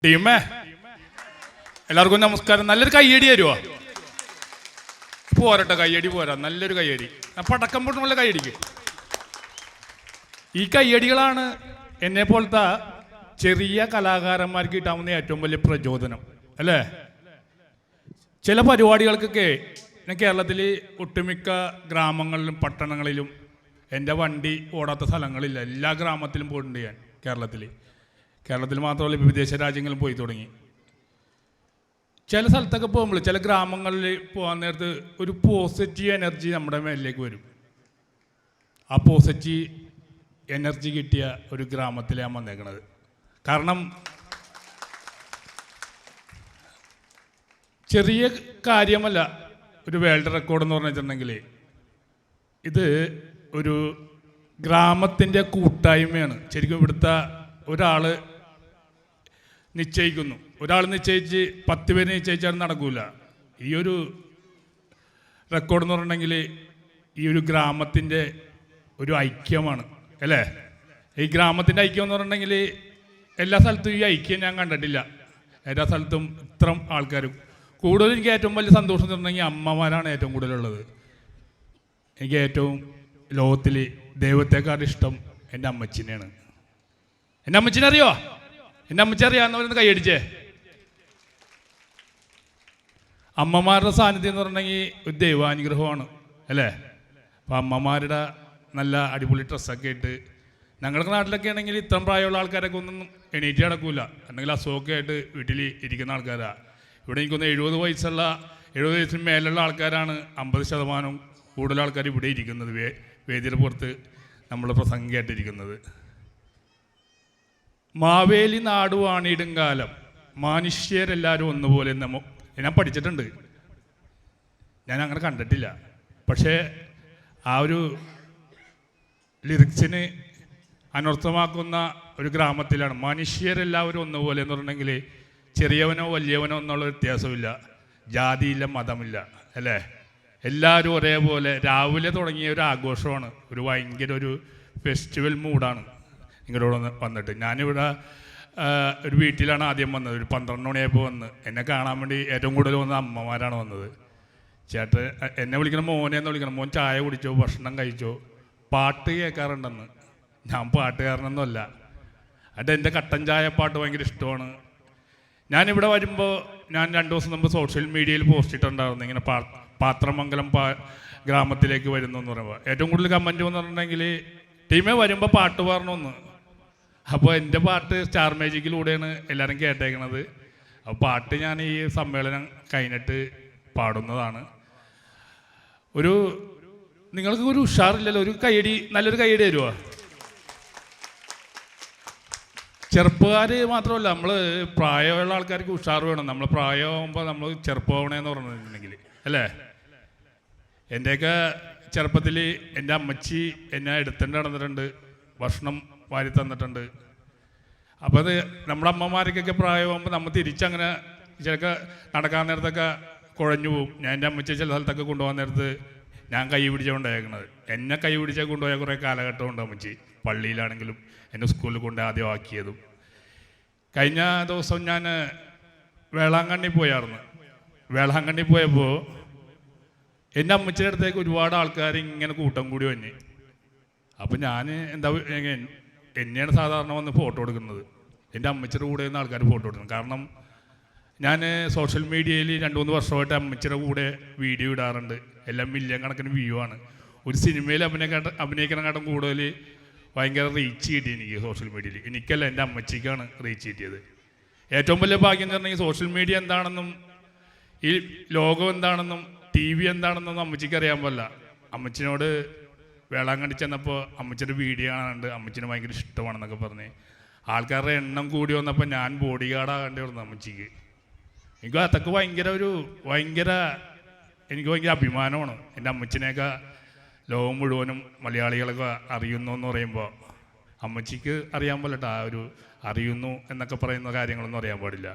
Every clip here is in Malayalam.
ടീമേ എല്ലാവർക്കും നമസ്കാരം. നല്ലൊരു കയ്യടി തരുമോ? പോരട്ടെ, കയ്യടി പോരാ, നല്ലൊരു കയ്യടി. പടക്കം പൊട്ടുള്ള കയ്യടിക്ക്. ഈ കയ്യടികളാണ് എന്നെ പോലത്തെ ചെറിയ കലാകാരന്മാർക്ക് കിട്ടാവുന്ന ഏറ്റവും വലിയ പ്രചോദനം അല്ലേ? ചില പരിപാടികൾക്കൊക്കെ ഞാൻ കേരളത്തിൽ ഒട്ടുമിക്ക ഗ്രാമങ്ങളിലും പട്ടണങ്ങളിലും എൻ്റെ വണ്ടി ഓടാത്ത സ്ഥലങ്ങളില്ല. എല്ലാ ഗ്രാമത്തിലും പോയിട്ടുണ്ട് ഞാൻ. കേരളത്തിൽ മാത്രമല്ല, വിദേശ രാജ്യങ്ങളിൽ പോയി തുടങ്ങി. ചില സ്ഥലത്തൊക്കെ പോകുമ്പോൾ, ചില ഗ്രാമങ്ങളിൽ പോകാൻ നേരത്ത് ഒരു പോസിറ്റീവ് എനർജി നമ്മുടെ മേലിലേക്ക് വരും. ആ പോസിറ്റീവ് എനർജി കിട്ടിയ ഒരു ഗ്രാമത്തിലാണ് വന്നേക്കണത്. കാരണം ചെറിയ കാര്യമല്ല ഒരു വേൾഡ് റെക്കോർഡ് എന്ന് പറഞ്ഞിട്ടുണ്ടെങ്കിൽ, ഇത് ഒരു ഗ്രാമത്തിൻ്റെ കൂട്ടായ്മയാണ്. ശരിക്കും ഇവിടുത്തെ ഒരാൾ നിശ്ചയിച്ച് 10 പേര് നിശ്ചയിച്ചാൽ നടക്കൂല. ഈ ഒരു റെക്കോർഡ് എന്ന് പറഞ്ഞിട്ടുണ്ടെങ്കിൽ ഈ ഒരു ഗ്രാമത്തിൻ്റെ ഒരു ഐക്യമാണ് അല്ലേ? ഈ ഗ്രാമത്തിൻ്റെ ഐക്യം എന്ന് പറഞ്ഞിട്ടുണ്ടെങ്കിൽ എല്ലാ സ്ഥലത്തും ഈ ഐക്യം ഞാൻ കണ്ടിട്ടില്ല. എല്ലാ സ്ഥലത്തും ഇത്രയും ആൾക്കാരും. കൂടുതൽ എനിക്ക് ഏറ്റവും വലിയ സന്തോഷം എന്ന് പറഞ്ഞിട്ടുണ്ടെങ്കിൽ അമ്മമാരാണ് ഏറ്റവും കൂടുതലുള്ളത്. എനിക്ക് ഏറ്റവും ലോകത്തിൽ ദൈവത്തെക്കാളും ഇഷ്ടം എൻ്റെ അമ്മച്ചിനെയാണ്. എൻ്റെ അമ്മച്ചിനെ അറിയോ? എൻ്റെ അമ്മച്ചി അറിയാവുന്നവരൊന്ന് കൈയടിച്ചേ. അമ്മമാരുടെ സാന്നിധ്യം എന്ന് പറഞ്ഞിട്ടുണ്ടെങ്കിൽ ഒരു ദൈവാനുഗ്രഹമാണ് അല്ലേ? അപ്പോൾ അമ്മമാരുടെ നല്ല അടിപൊളി ഡ്രസ്സൊക്കെ ഇട്ട്, ഞങ്ങളുടെ നാട്ടിലൊക്കെ ആണെങ്കിൽ ഇത്രയും പ്രായമുള്ള ആൾക്കാരൊക്കെ ഒന്നും എണീറ്റ് കിടക്കില്ല, എന്തെങ്കിലും അസുഖമൊക്കെ ആയിട്ട് വീട്ടിൽ ഇരിക്കുന്ന ആൾക്കാരാണ്. ഇവിടെ എനിക്കൊന്ന് 70 വയസ്സിന് മേലുള്ള ആൾക്കാരാണ് 50% കൂടുതൽ ആൾക്കാർ ഇവിടെ ഇരിക്കുന്നത്, വേദിയുടെ പുറത്ത് നമ്മൾ പ്രസംഗിയായിട്ടിരിക്കുന്നത്. മാവേലി നാട് വാണിടും കാലം മനുഷ്യരെല്ലാവരും ഒന്നുപോലെ ഞാൻ പഠിച്ചിട്ടുണ്ട്. ഞാൻ അങ്ങനെ കണ്ടിട്ടില്ല. പക്ഷേ ആ ഒരു ലിറിക്സിന് അനർത്ഥമാക്കുന്ന ഒരു ഗ്രാമത്തിലാണ് മനുഷ്യരെല്ലാവരും ഒന്നുപോലെ എന്ന് പറഞ്ഞിട്ടുണ്ടെങ്കിൽ ചെറിയവനോ വലിയവനോ എന്നുള്ള വ്യത്യാസമില്ല, ജാതിയില്ല, മതമില്ല അല്ലേ? എല്ലാവരും ഒരേപോലെ. രാവിലെ തുടങ്ങിയ ഒരു ആഘോഷമാണ്, ഭയങ്കര ഒരു ഫെസ്റ്റിവൽ മൂഡാണ്. നിങ്ങളോട് വന്നിട്ട് ഞാനിവിടെ ഒരു വീട്ടിലാണ് ആദ്യം വന്നത്. ഒരു 12 മണിയായപ്പോൾ വന്ന് എന്നെ കാണാൻ വേണ്ടി ഏറ്റവും കൂടുതൽ വന്നത് അമ്മമാരാണ് വന്നത്. ചേട്ടൻ എന്നെ വിളിക്കണം, മോനെ എന്ന് വിളിക്കണം. മോൻ ചായ കുടിച്ചോ, ഭക്ഷണം കഴിച്ചോ, പാട്ട് കേൾക്കാറുണ്ടെന്ന്. ഞാൻ പാട്ടുകാരനൊന്നുമല്ല. എന്നിട്ട് എൻ്റെ കട്ടൻ ചായ പാട്ട് ഭയങ്കര ഇഷ്ടമാണ്. ഞാനിവിടെ വരുമ്പോൾ ഞാൻ 2 ദിവസം മുമ്പ് സോഷ്യൽ മീഡിയയിൽ പോസ്റ്റ് ഇട്ടുണ്ടായിരുന്നു, ഇങ്ങനെ പാത്രമംഗലം ഗ്രാമത്തിലേക്ക് വരുന്നു എന്ന് പറയുമ്പോൾ ഏറ്റവും കൂടുതൽ കമൻറ്റ് എന്ന് പറഞ്ഞിട്ടുണ്ടെങ്കിൽ ടീമേ വരുമ്പോൾ പാട്ട് പാടണമെന്ന്. അപ്പോൾ എൻ്റെ പാട്ട് സ്റ്റാർ മാജിക്കിലൂടെയാണ് എല്ലാവരും കേട്ടേക്കണത്. അപ്പോൾ പാട്ട് ഞാൻ ഈ സമ്മേളനം കഴിഞ്ഞിട്ട് പാടുന്നതാണ്. നിങ്ങൾക്ക് ഒരു ഉഷാറില്ലല്ലോ, ഒരു കയ്യടി, നല്ലൊരു കയ്യടി തരുമോ? ചെറുപ്പക്കാർ മാത്രമല്ല, നമ്മൾ പ്രായമുള്ള ആൾക്കാർക്ക് ഉഷാർ വേണം. നമ്മൾ പ്രായമാകുമ്പോൾ നമ്മൾ ചെറുപ്പമാവണേന്ന് പറഞ്ഞിട്ടുണ്ടെങ്കിൽ അല്ലേ? എൻ്റെയൊക്കെ ചെറുപ്പത്തിൽ എൻ്റെ അമ്മച്ചി എന്നെ എടുത്തിട്ട് നടന്നിട്ടുണ്ട്, ഭക്ഷണം വാരി തന്നിട്ടുണ്ട്. അപ്പോൾ അത് നമ്മുടെ അമ്മമാർക്കൊക്കെ പ്രായമാകുമ്പോൾ നമ്മൾ തിരിച്ചങ്ങനെ ചിലക്ക് നടക്കാൻ നേരത്തൊക്കെ കുഴഞ്ഞു പോകും. ഞാൻ എൻ്റെ അമ്മച്ചിയെ ചില സ്ഥലത്തൊക്കെ കൊണ്ടുപോകാൻ നേരത്ത് ഞാൻ കൈ പിടിച്ചുകൊണ്ടായിരിക്കണത്. എന്നെ കൈ പിടിച്ചാൽ കൊണ്ടുപോയ കുറേ കാലഘട്ടമുണ്ട് അമ്മച്ചി. പള്ളിയിലാണെങ്കിലും എന്നെ സ്കൂളിൽ കൊണ്ട് ആദ്യം ആക്കിയതും. കഴിഞ്ഞ ദിവസം ഞാൻ വേളാങ്കണ്ണി പോയപ്പോൾ എൻ്റെ അമ്മച്ചിയുടെ അടുത്തേക്ക് ഒരുപാട് ആൾക്കാർ ഇങ്ങനെ കൂട്ടം കൂടി വന്ന്. അപ്പം ഞാൻ എന്നെയാണ് സാധാരണ വന്ന് ഫോട്ടോ എടുക്കുന്നത്. എൻ്റെ അമ്മച്ചിയുടെ കൂടെ നിന്ന് ആൾക്കാർ ഫോട്ടോ എടുക്കുന്നത്. കാരണം ഞാൻ സോഷ്യൽ മീഡിയയിൽ 2-3 വർഷമായിട്ട് അമ്മച്ചിയുടെ കൂടെ വീഡിയോ ഇടാറുണ്ട്. എല്ലാം മില്യൺ കണക്കിന് വ്യൂ ആണ്. ഒരു സിനിമയിൽ അഭിനയിക്കണക്കാട്ടും കൂടുതൽ ഭയങ്കര റീച്ച് കിട്ടി എനിക്ക് സോഷ്യൽ മീഡിയയിൽ. എനിക്കല്ല, എൻ്റെ അമ്മച്ചിക്കാണ് റീച്ച് കിട്ടിയത്. ഏറ്റവും വലിയ ഭാഗ്യം എന്ന് പറഞ്ഞാൽ സോഷ്യൽ മീഡിയ എന്താണെന്നും ഈ ലോകം എന്താണെന്നും TV എന്താണെന്നും അമ്മച്ചിക്ക് അറിയാൻ പാടില്ല. അമ്മച്ചിനോട് വേളാങ്കണ്ണി ചെന്നപ്പോൾ അമ്മച്ചിയുടെ വീഡിയോ കാണാനുണ്ട്, അമ്മച്ചിന് ഭയങ്കര ഇഷ്ടമാണെന്നൊക്കെ പറഞ്ഞ് ആൾക്കാരുടെ എണ്ണം കൂടി വന്നപ്പോൾ ഞാൻ ബോഡി ഗാർഡാകേണ്ടി വന്നു അമ്മച്ചിക്ക്. എനിക്ക് അതൊക്കെ എനിക്ക് ഭയങ്കര അഭിമാനമാണ്. എൻ്റെ അമ്മച്ചിനെയൊക്കെ ലോകം മുഴുവനും മലയാളികളൊക്കെ അറിയുന്നു എന്ന് പറയുമ്പോൾ അമ്മച്ചിക്ക് അറിയാൻ പാടില്ല. ആ ഒരു അറിയുന്നു എന്നൊക്കെ പറയുന്ന കാര്യങ്ങളൊന്നും അറിയാൻ പാടില്ല.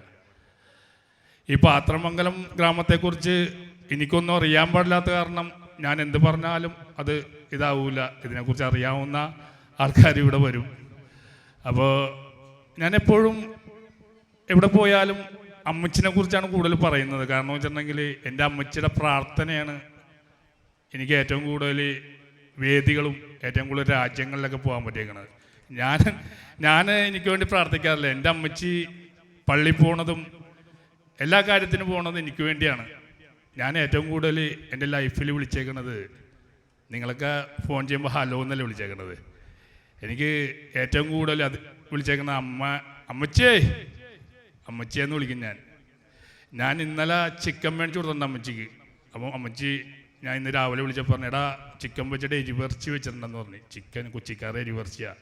ഈ പാത്രമംഗലം ഗ്രാമത്തെക്കുറിച്ച് എനിക്കൊന്നും അറിയാൻ പാടില്ലാത്ത കാരണം ഞാൻ എന്ത് പറഞ്ഞാലും അത് ഇതാവൂല. ഇതിനെക്കുറിച്ച് അറിയാവുന്ന ആൾക്കാർ ഇവിടെ വരും. അപ്പോൾ ഞാനെപ്പോഴും എവിടെ പോയാലും അമ്മച്ചിനെ കുറിച്ചാണ് കൂടുതൽ പറയുന്നത്. കാരണം വെച്ചിട്ടുണ്ടെങ്കിൽ എൻ്റെ അമ്മച്ചിയുടെ പ്രാർത്ഥനയാണ് എനിക്ക് ഏറ്റവും കൂടുതൽ വേദികളും ഏറ്റവും കൂടുതൽ രാജ്യങ്ങളിലൊക്കെ പോകാൻ പറ്റിയേക്കണത്. ഞാൻ എനിക്ക് വേണ്ടി പ്രാർത്ഥിക്കാറില്ല. എൻ്റെ അമ്മച്ചി പള്ളി പോണതും എല്ലാ കാര്യത്തിനും പോണതും എനിക്ക് വേണ്ടിയാണ്. ഞാൻ ഏറ്റവും കൂടുതൽ എൻ്റെ ലൈഫിൽ വിളിച്ചേക്കണത്, നിങ്ങളൊക്കെ ഫോൺ ചെയ്യുമ്പോൾ ഹലോ എന്നല്ലേ വിളിച്ചേക്കണത്. എനിക്ക് ഏറ്റവും കൂടുതൽ അത് വിളിച്ചേക്കണ അമ്മച്ചിയെന്ന് വിളിക്കും ഞാൻ ഇന്നലെ ചിക്കൻ മേടിച്ചു കൊടുത്തിട്ടുണ്ട് അമ്മച്ചിക്ക്. അപ്പം അമ്മച്ചി ഞാൻ ഇന്ന് രാവിലെ വിളിച്ചപ്പോൾ പറഞ്ഞു, എടാ ചിക്കൻ വെച്ചിട്ട് എരിവർച്ചി വെച്ചിട്ടുണ്ടെന്ന് പറഞ്ഞു. ചിക്കൻ കൊച്ചിക്കാരെ എരിവർച്ചിയാണ്.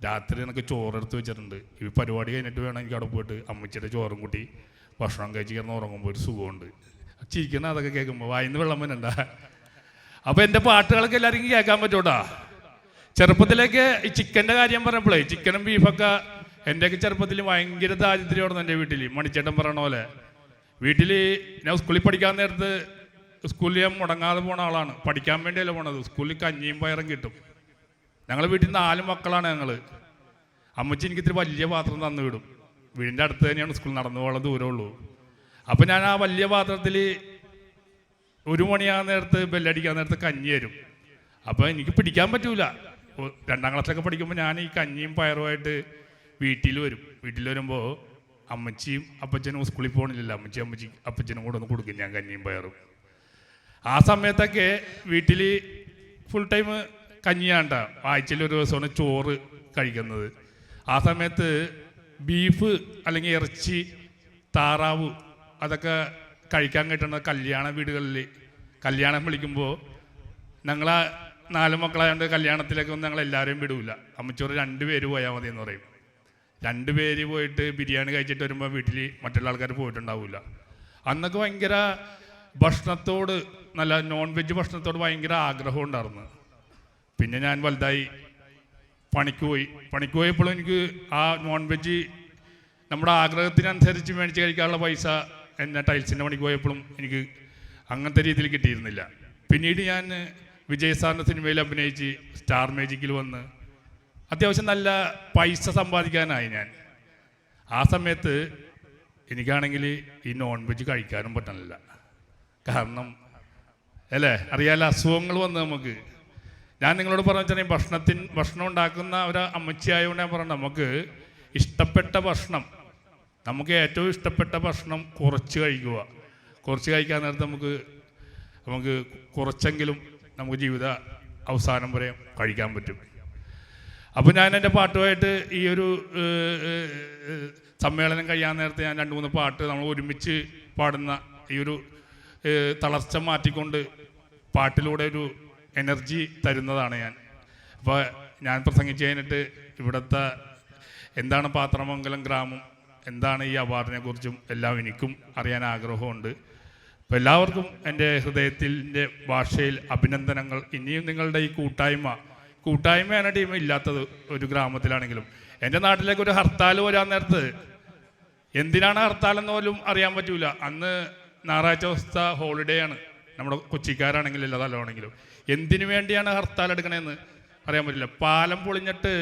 രാത്രി എനിക്ക് ചോറെടുത്ത് വെച്ചിട്ടുണ്ട്. ഈ പരിപാടി കഴിഞ്ഞിട്ട് വേണം എനിക്ക് അവിടെ പോയിട്ട് അമ്മച്ചിയുടെ ചോറും കൂട്ടി ഭക്ഷണം കഴിച്ച് കിടന്ന് ഉറങ്ങുമ്പോൾ ഒരു സുഖമുണ്ട്. ചിരിക്കണം അതൊക്കെ കേൾക്കുമ്പോൾ വായിന്ന് വെള്ളം വരണ്ട. അപ്പോൾ എൻ്റെ പാട്ടുകളൊക്കെ എല്ലാവർക്കും കേൾക്കാൻ പറ്റൂട്ടാ. ചെറുപ്പത്തിലേക്ക് ഈ ചിക്കൻ്റെ കാര്യം പറഞ്ഞപ്പോഴേ, ചിക്കനും ബീഫൊക്കെ എൻ്റെയൊക്കെ ചെറുപ്പത്തിൽ ഭയങ്കര ദാരിദ്ര്യമായിരുന്നു. എൻ്റെ വീട്ടിൽ മണിച്ചേട്ടൻ പറയണ പോലെ വീട്ടിൽ ഞാൻ സ്കൂളിൽ പഠിക്കാൻ നേരത്ത് സ്കൂളിൽ ഞാൻ മുടങ്ങാതെ പോണ ആളാണ്. പഠിക്കാൻ വേണ്ടിയല്ല പോണത്. സ്കൂളിൽ കഞ്ഞിയും പയറും കിട്ടും. ഞങ്ങൾ വീട്ടിൽ 4 മക്കളാണ് ഞങ്ങൾ. അമ്മച്ചി എനിക്ക് ഇത്തിരി വലിയ പാത്രം തന്നു വിടും. വീടിൻ്റെ അടുത്ത് തന്നെയാണ് സ്കൂൾ, നടന്നു പോകാൻ ദൂരമുള്ളൂ. അപ്പം ഞാൻ ആ വലിയ പാത്രത്തിൽ 1 മണിയാകുന്ന നേരത്ത് ബെല്ലടിക്കാൻ നേരത്ത് കഞ്ഞി തരും. അപ്പോൾ എനിക്ക് പിടിക്കാൻ പറ്റൂല. 2ാം ക്ലാസ്സിലൊക്കെ പഠിക്കുമ്പോൾ ഞാൻ ഈ കഞ്ഞിയും പയറുമായിട്ട് വീട്ടിൽ വരുമ്പോൾ അമ്മച്ചിയും അപ്പച്ചനും സ്കൂളിൽ പോകണില്ല. അപ്പച്ചനും കൂടെ ഒന്ന് കൊടുക്കും ഞാൻ കഞ്ഞിയും പയറും. ആ സമയത്തൊക്കെ വീട്ടിൽ ഫുൾ ടൈം കഞ്ഞിയാണ്ട. ആഴ്ചയിൽ ഒരു ദിവസമാണ് ചോറ് കഴിക്കുന്നത്. ആ സമയത്ത് ബീഫ് അല്ലെങ്കിൽ ഇറച്ചി, താറാവ് അതൊക്കെ കഴിക്കാൻ കിട്ടുന്ന കല്യാണ വീടുകളിൽ കല്യാണം വിളിക്കുമ്പോൾ ഞങ്ങൾ 4 മക്കളായതുകൊണ്ട് കല്യാണത്തിലേക്ക് ഒന്നും ഞങ്ങളെല്ലാവരെയും വിടൂല. അമ്മച്ചോറ് 2 പേര് പോയാൽ മതി എന്ന് പറയും. 2 പേര് പോയിട്ട് ബിരിയാണി കഴിച്ചിട്ട് വരുമ്പോൾ വീട്ടിൽ മറ്റുള്ള ആൾക്കാർ പോയിട്ടുണ്ടാവില്ല. അന്നൊക്കെ ഭയങ്കര ഭക്ഷണത്തോട്, നല്ല നോൺ വെജ് ഭക്ഷണത്തോട് ഭയങ്കര ആഗ്രഹം ഉണ്ടായിരുന്നു. പിന്നെ ഞാൻ വലുതായി പണിക്ക് പോയപ്പോഴും എനിക്ക് ആ നോൺ വെജ് നമ്മുടെ ആഗ്രഹത്തിനനുസരിച്ച് മേടിച്ച് കഴിക്കാനുള്ള പൈസ എന്നെ ടൈൽസിൻ്റെ പണിക്ക് പോയപ്പോഴും എനിക്ക് അങ്ങനത്തെ രീതിയിൽ കിട്ടിയിരുന്നില്ല. പിന്നീട് ഞാൻ വിജയ് സാറിൻ്റെ സിനിമയിൽ അഭിനയിച്ച് സ്റ്റാർ മാജിക്കിൽ വന്ന് അത്യാവശ്യം നല്ല പൈസ സമ്പാദിക്കാനായി ഞാൻ. ആ സമയത്ത് എനിക്കാണെങ്കിൽ ഈ നോൺ വെജ് കഴിക്കാനും പറ്റണില്ല. കാരണം അല്ലേ, അറിയാലോ, അസുഖങ്ങൾ വന്ന് നമുക്ക്. ഞാൻ നിങ്ങളോട് പറഞ്ഞു വെച്ചാൽ ഭക്ഷണം ഉണ്ടാക്കുന്ന ഒരു അമ്മച്ചിയായതുകൊണ്ട് ഞാൻ പറഞ്ഞു, നമുക്ക് ഇഷ്ടപ്പെട്ട ഭക്ഷണം, നമുക്ക് ഏറ്റവും ഇഷ്ടപ്പെട്ട ഭക്ഷണം കുറച്ച് കഴിക്കുക. കുറച്ച് കഴിക്കാൻ നേരത്ത് നമുക്ക് കുറച്ചെങ്കിലും നമുക്ക് ജീവിത അവസാനം വരെ കഴിക്കാൻ പറ്റും. അപ്പോൾ ഞാൻ എൻ്റെ പാട്ടുമായിട്ട് ഈ ഒരു സമ്മേളനം കഴിയാൻ നേരത്തെ ഞാൻ 2-3 പാട്ട് നമ്മൾ ഒരുമിച്ച് പാടുന്ന ഈ ഒരു തളർച്ച മാറ്റിക്കൊണ്ട് പാട്ടിലൂടെ ഒരു എനർജി തരുന്നതാണ് ഞാൻ. അപ്പോൾ ഞാൻ പ്രസംഗിച്ച് കഴിഞ്ഞിട്ട് ഇവിടുത്തെ എന്താണ് പാത്രമംഗലം ഗ്രാമം, എന്താണ് ഈ അവാർഡിനെ കുറിച്ചും എല്ലാം എനിക്കും അറിയാൻ ആഗ്രഹമുണ്ട്. അപ്പോൾ എല്ലാവർക്കും എൻ്റെ ഹൃദയത്തിൻ്റെ ഭാഷയിൽ അഭിനന്ദനങ്ങൾ. ഇനിയും നിങ്ങളുടെ ഈ കൂട്ടായ്മയാണ് ടീം ഇല്ലാത്തത് ഒരു ഗ്രാമത്തിലാണെങ്കിലും. എൻ്റെ നാട്ടിലേക്ക് ഒരു ഹർത്താൽ വരാൻ നേരത്ത് എന്തിനാണ് ഹർത്താലെന്ന് പോലും അറിയാൻ പറ്റൂല. അന്ന് ഞായറാഴ്ച ദിവസത്തെ ഹോളിഡേ ആണ്. നമ്മുടെ കൊച്ചിക്കാരാണെങ്കിലും എല്ലാ സ്ഥലമാണെങ്കിലും എന്തിനു വേണ്ടിയാണ് ഹർത്താൽ എടുക്കണതെന്ന് അറിയാൻ പറ്റില്ല. പാലം പൊളിഞ്ഞിട്ട്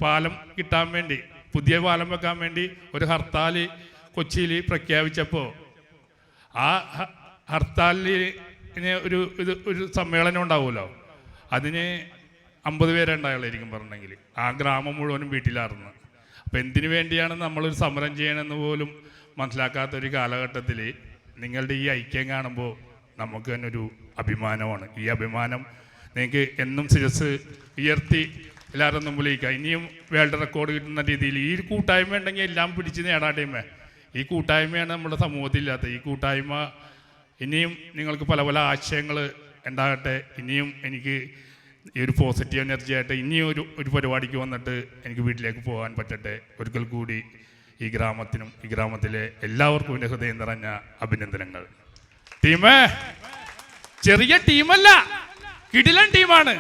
പാലം കിട്ടാൻ വേണ്ടി, പുതിയ പാലം വെക്കാൻ വേണ്ടി ഒരു ഹർത്താൽ കൊച്ചിയിൽ പ്രഖ്യാപിച്ചപ്പോൾ ആ ഹർത്താലിന് ഒരു സമ്മേളനം ഉണ്ടാവുമല്ലോ, അതിന് 50 പേരെ ഉണ്ടായുള്ളായിരിക്കും പറഞ്ഞെങ്കിൽ. ആ ഗ്രാമം മുഴുവനും വീട്ടിലായിരുന്നു. അപ്പോൾ എന്തിനു വേണ്ടിയാണ് നമ്മളൊരു സമരം ചെയ്യണമെന്ന് പോലും മനസ്സിലാക്കാത്തൊരു കാലഘട്ടത്തിൽ നിങ്ങളുടെ ഈ ഐക്യം കാണുമ്പോൾ നമുക്ക് തന്നെ ഒരു അഭിമാനമാണ്. ഈ അഭിമാനം നിങ്ങൾക്ക് എന്നും ശിരസ് ഉയർത്തി എല്ലാവരും മുമ്പിലേക്ക് ഇനിയും വേൾഡ് റെക്കോർഡ് കിട്ടുന്ന രീതിയിൽ ഈ കൂട്ടായ്മ ഉണ്ടെങ്കിൽ എല്ലാം പിടിച്ച് നേടാട്ടേമേ. ഈ കൂട്ടായ്മയാണ് നമ്മുടെ സമൂഹത്തിലില്ലാത്ത. ഈ കൂട്ടായ്മ ഇനിയും നിങ്ങൾക്ക് പല പല ആശയങ്ങൾ ഉണ്ടാകട്ടെ. ഇനിയും എനിക്ക് ഈ ഒരു പോസിറ്റീവ് എനർജി ആയിട്ട് ഇനിയും ഒരു പരിപാടിക്ക് വന്നിട്ട് എനിക്ക് വീട്ടിലേക്ക് പോകാൻ പറ്റട്ടെ. ഒരിക്കൽ കൂടി ഈ ഗ്രാമത്തിനും ഈ ഗ്രാമത്തിലെ എല്ലാവർക്കും എൻ്റെ ഹൃദയം നിറഞ്ഞ അഭിനന്ദനങ്ങൾ. ടീമേ, ചെറിയ ടീമല്ല, കിടിലൻ ടീമാണ്.